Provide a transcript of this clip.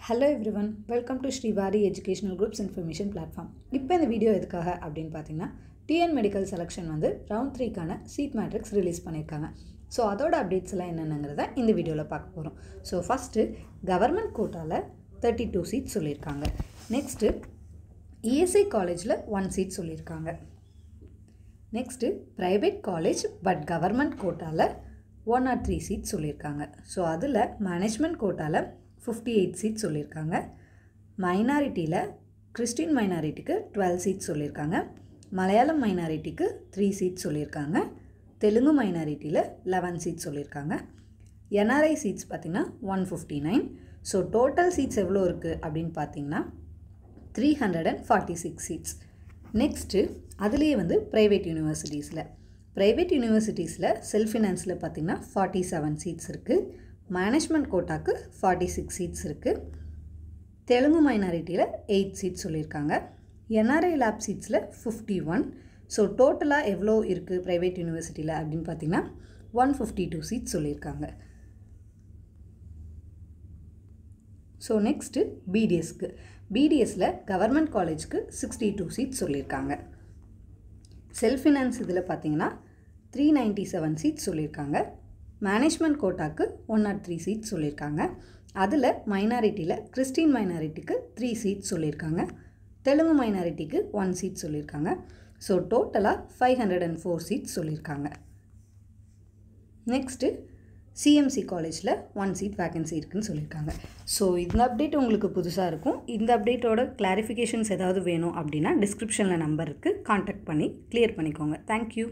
Hello everyone, welcome to Srivari Educational Group's Information Platform. இப்போ இந்த video எதுக்காக அப்படின்னு பார்த்தீங்கன்னா டிஎன் மெடிக்கல் செலெக்ஷன் வந்து ரவுண்ட் 3க்கான சீட் மேட்ரிக்ஸ் ரிலீஸ் பண்ணியிருக்காங்க. ஸோ அதோட அப்டேட்ஸ் எல்லாம் என்னென்னங்கிறத இந்த வீடியோவில் பார்க்க போகிறோம். ஸோ ஃபஸ்ட்டு கவர்மெண்ட் கோட்டாவில் 32 சீட் சொல்லியிருக்காங்க. நெக்ஸ்ட்டு இஎஸ்ஐ காலேஜில் 1 சீட் சொல்லியிருக்காங்க. Next private college but government கோட்டாவில் 1 or 3 சீட் சொல்லியிருக்காங்க. ஸோ அதில் மேனேஜ்மெண்ட் கோட்டாவில் 58 சீட் சொல்லியிருக்காங்க. மைனாரிட்டியில் கிறிஸ்டின் மைனாரிட்டிக்கு 12 சீட் சொல்லியிருக்காங்க. மலையாளம் மைனாரிட்டிக்கு 3 சீட் சொல்லியிருக்காங்க. தெலுங்கு மைனாரிட்டியில் 11 சீட் சொல்லியிருக்காங்க. என்ஆர்ஐ சீட்ஸ் பார்த்திங்கன்னா 159. ஸோ டோட்டல் சீட்ஸ் எவ்வளோ இருக்குது அப்படின்னு பார்த்திங்கன்னா 346 சீட்ஸ். நெக்ஸ்ட்டு அதுலேயே வந்து ப்ரைவேட் யூனிவர்சிட்டிஸில் செல்ஃப் ஃபினான்ஸில் பார்த்திங்கன்னா 47 சீட்ஸ் இருக்குது. மேனேஜ்மெண்ட் கோட்டாக்கு 46 சீட்ஸ் இருக்குது. தெலுங்கு மைனாரிட்டியில் 8 சீட் சொல்லியிருக்காங்க. என்ஆர்ஐ லேப் சீட்ஸில் 51. ஸோ டோட்டலாக எவ்வளோ இருக்குது ப்ரைவேட் யூனிவர்சிட்டியில் அப்படின்னு பார்த்திங்கன்னா 152 சீட் சொல்லியிருக்காங்க. ஸோ நெக்ஸ்ட்டு பிடிஎஸில் கவர்மெண்ட் காலேஜுக்கு 62 சீட் சொல்லியிருக்காங்க. செல்ஃப் ஃபினான்ஸ் இதில் பார்த்திங்கன்னா 397 சீட் சொல்லியிருக்காங்க. மேனேஜ்மெண்ட் கோட்டாக்கு 1 or 3 சீட் சொல்லியிருக்காங்க. அதில் மைனாரிட்டியில் கிறிஸ்டின் மைனாரிட்டிக்கு 3 சீட் சொல்லியிருக்காங்க. தெலுங்கு மைனாரிட்டிக்கு 1 சீட் சொல்லியிருக்காங்க. ஸோ டோட்டலாக 504 சீட் சொல்லியிருக்காங்க. நெக்ஸ்ட்டு சிஎம்சி காலேஜில் 1 சீட் வேக்கன்சி இருக்குதுன்னு சொல்லியிருக்காங்க. ஸோ இந்த அப்டேட் உங்களுக்கு புதுசாக இருக்கும். இந்த அப்டேட்டோட கிளாரிஃபிகேஷன்ஸ் ஏதாவது வேணும் அப்படின்னா டிஸ்கிரிப்ஷனில் நம்பர் இருக்குது, கான்டாக்ட் பண்ணி கிளியர் பண்ணிக்கோங்க. தேங்க்யூ.